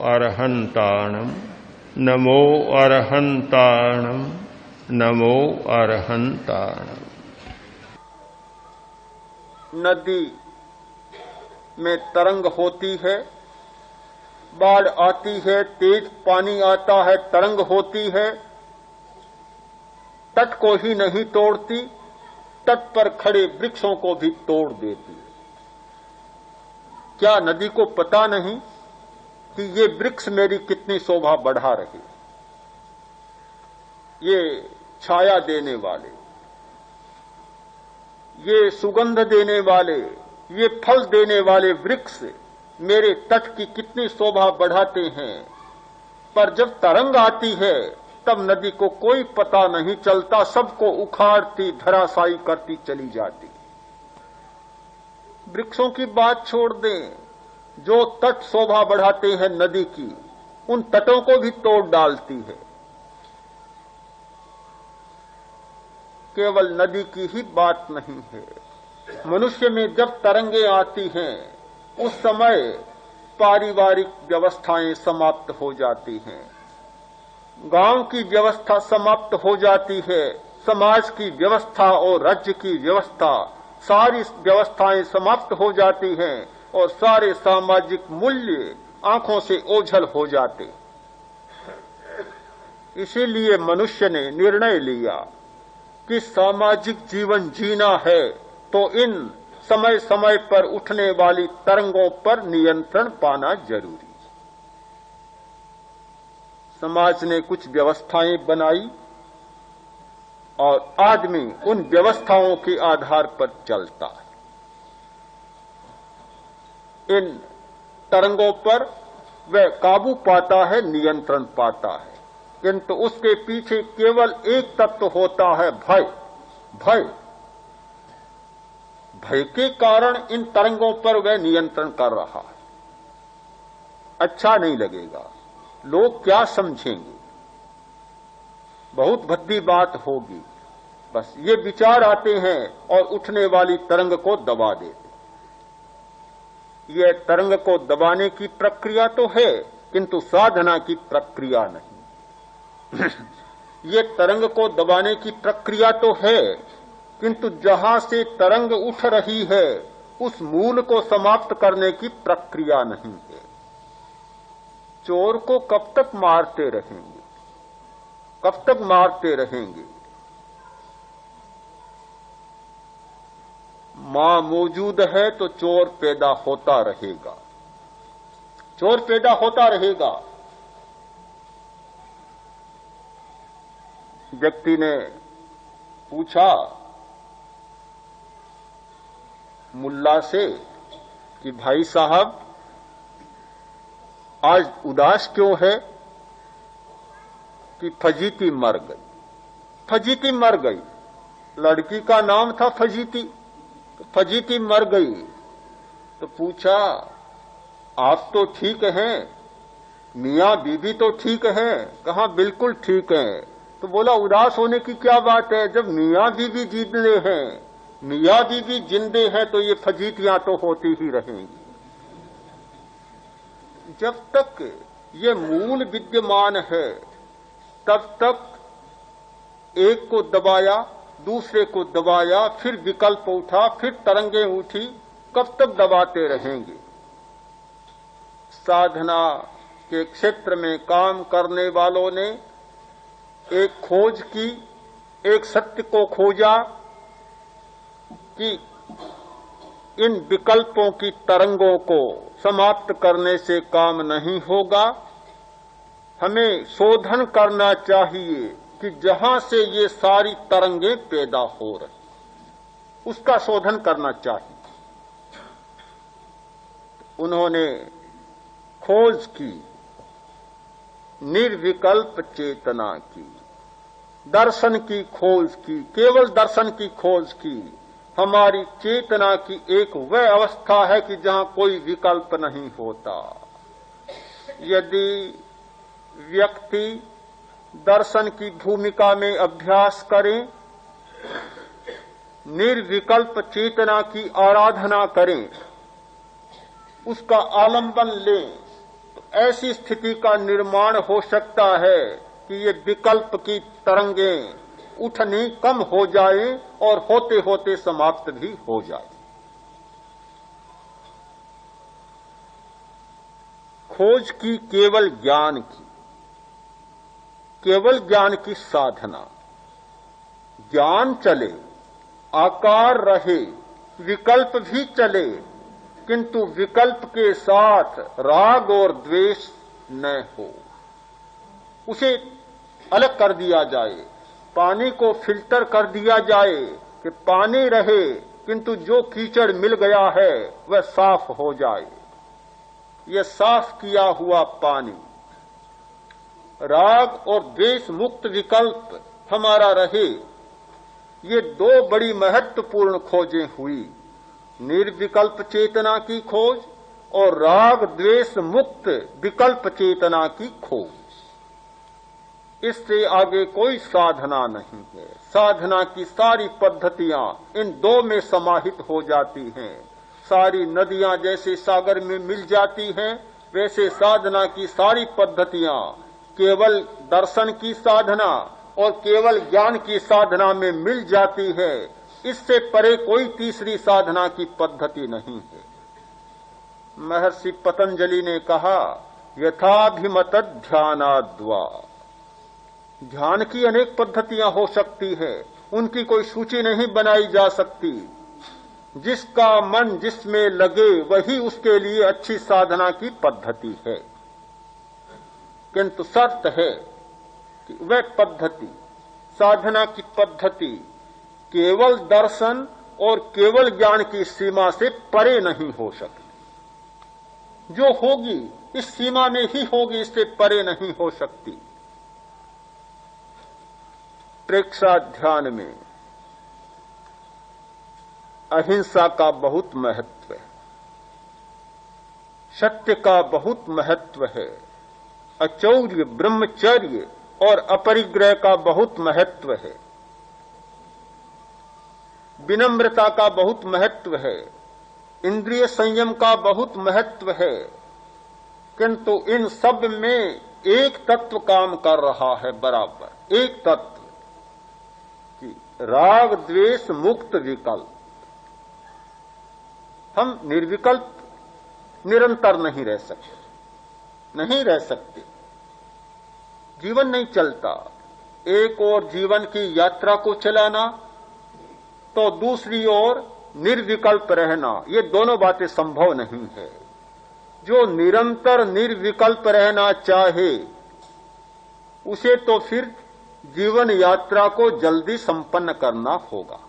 अरहन्ताणं नमो अरहन्ताणं नमो अरहन्ताणं। नदी में तरंग होती है, बाढ़ आती है, तेज पानी आता है, तरंग होती है, तट को ही नहीं तोड़ती, तट पर खड़े वृक्षों को भी तोड़ देती है। क्या नदी को पता नहीं कि ये वृक्ष मेरी कितनी शोभा बढ़ा रहे, ये छाया देने वाले, ये सुगंध देने वाले, ये फल देने वाले वृक्ष मेरे तट की कितनी शोभा बढ़ाते हैं। पर जब तरंग आती है तब नदी को कोई पता नहीं चलता, सबको उखाड़ती धराशायी करती चली जाती। वृक्षों की बात छोड़ दें, जो तट शोभा बढ़ाते हैं नदी की, उन तटों को भी तोड़ डालती है। केवल नदी की ही बात नहीं है, मनुष्य में जब तरंगे आती हैं उस समय पारिवारिक व्यवस्थाएं समाप्त हो जाती हैं, गांव की व्यवस्था समाप्त हो जाती है, समाज की व्यवस्था और राज्य की व्यवस्था, सारी व्यवस्थाएं समाप्त हो जाती हैं और सारे सामाजिक मूल्य आंखों से ओझल हो जाते। इसीलिए मनुष्य ने निर्णय लिया कि सामाजिक जीवन जीना है तो इन समय समय पर उठने वाली तरंगों पर नियंत्रण पाना जरूरी। समाज ने कुछ व्यवस्थाएं बनाई और आदमी उन व्यवस्थाओं के आधार पर चलता है। इन तरंगों पर वह काबू पाता है, नियंत्रण पाता है, किंतु उसके पीछे केवल एक तत्व होता है, भय। भय भय के कारण इन तरंगों पर वह नियंत्रण कर रहा है। अच्छा नहीं लगेगा, लोग क्या समझेंगे, बहुत भद्दी बात होगी, बस ये विचार आते हैं और उठने वाली तरंग को दबा देते। यह तरंग को दबाने की प्रक्रिया तो है, किंतु साधना की प्रक्रिया नहीं। ये तरंग को दबाने की प्रक्रिया तो है, किंतु जहां से तरंग उठ रही है उस मूल को समाप्त करने की प्रक्रिया नहीं है। चोर को कब तक मारते रहेंगे, कब तक मारते रहेंगे? मां मौजूद है तो चोर पैदा होता रहेगा, चोर पैदा होता रहेगा। व्यक्ति ने पूछा मुल्ला से कि भाई साहब आज उदास क्यों है? कि फजीती मर गई। फजीती मर गई, लड़की का नाम था फजीती, तो फजीती मर गई। तो पूछा आप तो ठीक हैं, मियां बीबी तो ठीक हैं? कहा बिल्कुल ठीक हैं। तो बोला उदास होने की क्या बात है, जब मियां बीबी जिंदे हैं, मियां बीबी जिंदे हैं तो ये फजीतियां तो होती ही रहेंगी। जब तक ये मूल विद्यमान है तब तक एक को दबाया, दूसरे को दबाया, फिर विकल्प उठा, फिर तरंगे उठी, कब तक दबाते रहेंगे? साधना के क्षेत्र में काम करने वालों ने एक खोज की, एक सत्य को खोजा कि इन विकल्पों की तरंगों को समाप्त करने से काम नहीं होगा, हमें शोधन करना चाहिए कि जहां से ये सारी तरंगें पैदा हो रही, उसका शोधन करना चाहिए। उन्होंने खोज की, निर्विकल्प चेतना की, दर्शन की खोज की, केवल दर्शन की खोज की। हमारी चेतना की एक वह अवस्था है कि जहां कोई विकल्प नहीं होता। यदि व्यक्ति दर्शन की भूमिका में अभ्यास करें, निर्विकल्प चेतना की आराधना करें, उसका आलंबन लें, तो ऐसी स्थिति का निर्माण हो सकता है कि ये विकल्प की तरंगें उठनी कम हो जाए और होते होते समाप्त भी हो जाए। खोज की केवल ज्ञान की साधना। ज्ञान चले, आकार रहे, विकल्प भी चले, किंतु विकल्प के साथ राग और द्वेष न हो। उसे अलग कर दिया जाए, पानी को फिल्टर कर दिया जाए कि पानी रहे किंतु जो कीचड़ मिल गया है वह साफ हो जाए। यह साफ किया हुआ पानी, राग और द्वेष मुक्त विकल्प हमारा रहे। ये दो बड़ी महत्वपूर्ण खोजें हुई, निर्विकल्प चेतना की खोज और राग द्वेष मुक्त विकल्प चेतना की खोज। इससे आगे कोई साधना नहीं है। साधना की सारी पद्धतियां इन दो में समाहित हो जाती हैं। सारी नदियां जैसे सागर में मिल जाती हैं, वैसे साधना की सारी पद्धतियां केवल दर्शन की साधना और केवल ज्ञान की साधना में मिल जाती है। इससे परे कोई तीसरी साधना की पद्धति नहीं है। महर्षि पतंजलि ने कहा, यथाभिमत ध्यानाद्वा। ध्यान की अनेक पद्धतियां हो सकती है, उनकी कोई सूची नहीं बनाई जा सकती। जिसका मन जिसमें लगे वही उसके लिए अच्छी साधना की पद्धति है। किंतु शर्त है कि वह पद्धति, साधना की पद्धति केवल दर्शन और केवल ज्ञान की सीमा से परे नहीं हो सकती। जो होगी इस सीमा में ही होगी, इससे परे नहीं हो सकती। प्रेक्षाध्यान में अहिंसा का बहुत महत्व है, सत्य का बहुत महत्व है, अचौर्य, ब्रह्मचर्य और अपरिग्रह का बहुत महत्व है, विनम्रता का बहुत महत्व है, इंद्रिय संयम का बहुत महत्व है। किंतु इन सब में एक तत्व काम कर रहा है बराबर, एक तत्व कि राग द्वेष मुक्त विकल्प। हम निर्विकल्प निरंतर नहीं रह सकते, जीवन नहीं चलता। एक ओर जीवन की यात्रा को चलाना तो दूसरी ओर निर्विकल्प रहना, ये दोनों बातें संभव नहीं है। जो निरंतर निर्विकल्प रहना चाहे उसे तो फिर जीवन यात्रा को जल्दी संपन्न करना होगा।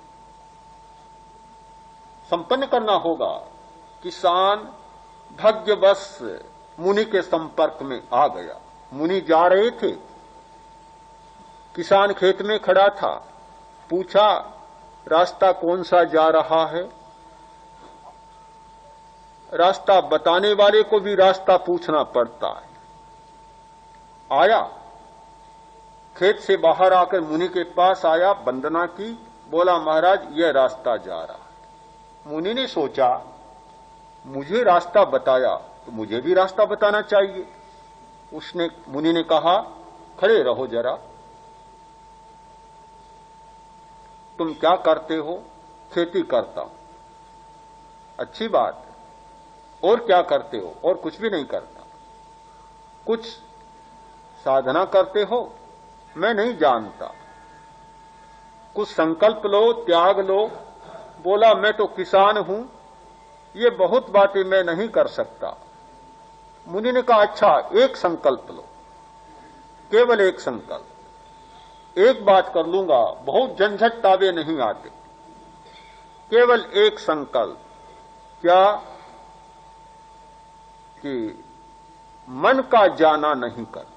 किसान भाग्यवश मुनि के संपर्क में आ गया। मुनि जा रहे थे, किसान खेत में खड़ा था, पूछा रास्ता कौन सा जा रहा है। रास्ता बताने वाले को भी रास्ता पूछना पड़ता है। आया, खेत से बाहर आकर मुनि के पास आया, वंदना की, बोला महाराज यह रास्ता जा रहा है। मुनि ने सोचा मुझे रास्ता बताया तो मुझे भी रास्ता बताना चाहिए। मुनि ने कहा खड़े रहो जरा, तुम क्या करते हो? खेती करता हूं। अच्छी बात है। और क्या करते हो? और कुछ भी नहीं करता। कुछ साधना करते हो? मैं नहीं जानता। कुछ संकल्प लो, त्याग लो। बोला मैं तो किसान हूं, ये बहुत बातें मैं नहीं कर सकता। मुनि ने कहा अच्छा एक संकल्प लो, केवल एक संकल्प। एक बात कर लूंगा, बहुत झंझट तावे नहीं आते। केवल एक संकल्प, क्या कि मन का जाना नहीं करना।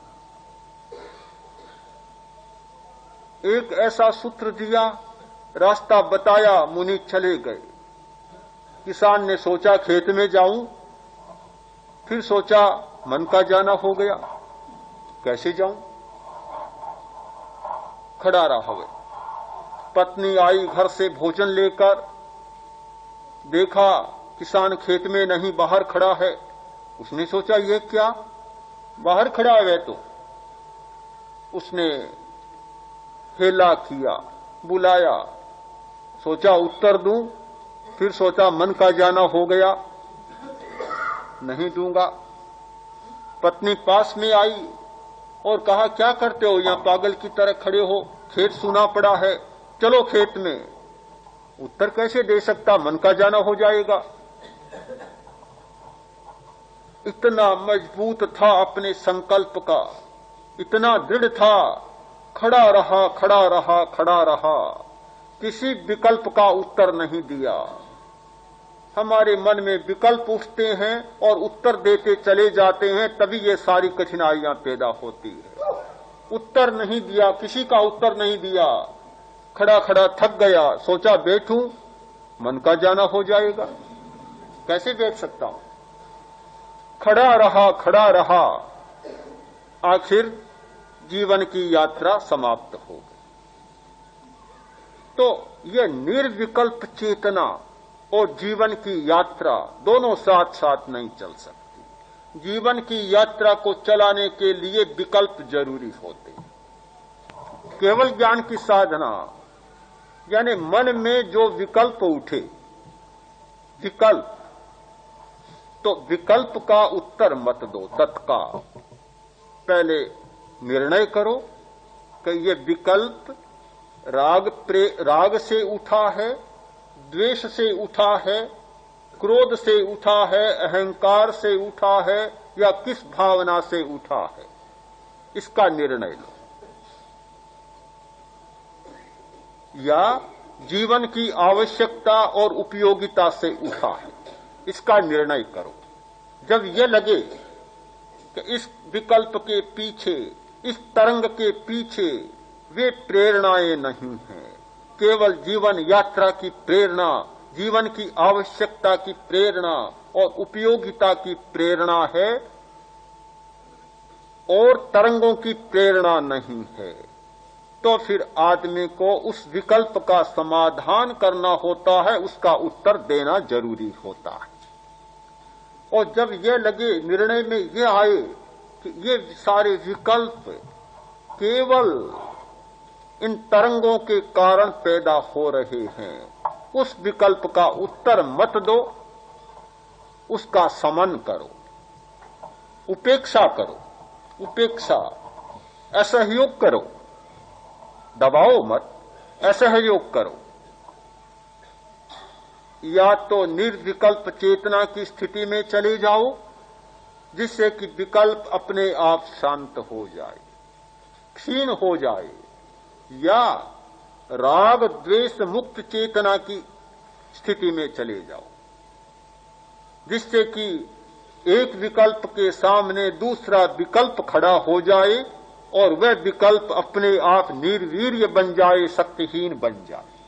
एक ऐसा सूत्र दिया, रास्ता बताया, मुनि चले गए। किसान ने सोचा खेत में जाऊं, फिर सोचा मन का जाना हो गया, कैसे जाऊं? खड़ा रहा हुआ। पत्नी आई घर से भोजन लेकर, देखा किसान खेत में नहीं बाहर खड़ा है। उसने सोचा ये क्या, बाहर खड़ा है तो उसने हेला किया, बुलाया, सोचा उत्तर दूं, फिर सोचा मन का जाना हो गया, नहीं दूंगा। पत्नी पास में आई और कहा क्या करते हो, यहां पागल की तरह खड़े हो, खेत सूना पड़ा है, चलो खेत में। उत्तर कैसे दे सकता, मन का जाना हो जाएगा। इतना मजबूत था अपने संकल्प का, इतना दृढ़ था, खड़ा रहा, खड़ा रहा, खड़ा रहा, किसी विकल्प का उत्तर नहीं दिया। हमारे मन में विकल्प उठते हैं और उत्तर देते चले जाते हैं, तभी ये सारी कठिनाइयां पैदा होती है। उत्तर नहीं दिया, किसी का उत्तर नहीं दिया, खड़ा खड़ा थक गया, सोचा बैठूं, मन का जाना हो जाएगा, कैसे बैठ सकता हूं। खड़ा रहा, खड़ा रहा, आखिर जीवन की यात्रा समाप्त हो गई। तो यह निर्विकल्प चेतना और जीवन की यात्रा दोनों साथ साथ नहीं चल सकती। जीवन की यात्रा को चलाने के लिए विकल्प जरूरी होते हैं। केवल ज्ञान की साधना यानी मन में जो विकल्प उठे, विकल्प, तो विकल्प का उत्तर मत दो तत्काल। पहले निर्णय करो कि ये विकल्प राग से उठा है, द्वेष से उठा है, क्रोध से उठा है, अहंकार से उठा है, या किस भावना से उठा है, इसका निर्णय लो। या जीवन की आवश्यकता और उपयोगिता से उठा है, इसका निर्णय करो। जब यह लगे कि इस विकल्प के पीछे, इस तरंग के पीछे वे प्रेरणाएं नहीं हैं, केवल जीवन यात्रा की प्रेरणा, जीवन की आवश्यकता की प्रेरणा और उपयोगिता की प्रेरणा है और तरंगों की प्रेरणा नहीं है, तो फिर आदमी को उस विकल्प का समाधान करना होता है, उसका उत्तर देना जरूरी होता है। और जब यह लगे, निर्णय में यह आए कि ये सारे विकल्प केवल इन तरंगों के कारण पैदा हो रहे हैं, उस विकल्प का उत्तर मत दो, उसका समन करो, उपेक्षा करो, उपेक्षा, असहयोग करो, दबाओ मत, असहयोग करो। या तो निर्विकल्प चेतना की स्थिति में चले जाओ, जिससे कि विकल्प अपने आप शांत हो जाए, क्षीण हो जाए, या राग द्वेष मुक्त चेतना की स्थिति में चले जाओ, जिससे कि एक विकल्प के सामने दूसरा विकल्प खड़ा हो जाए और वह विकल्प अपने आप निर्वीर्य बन जाए, शक्तिहीन बन जाए।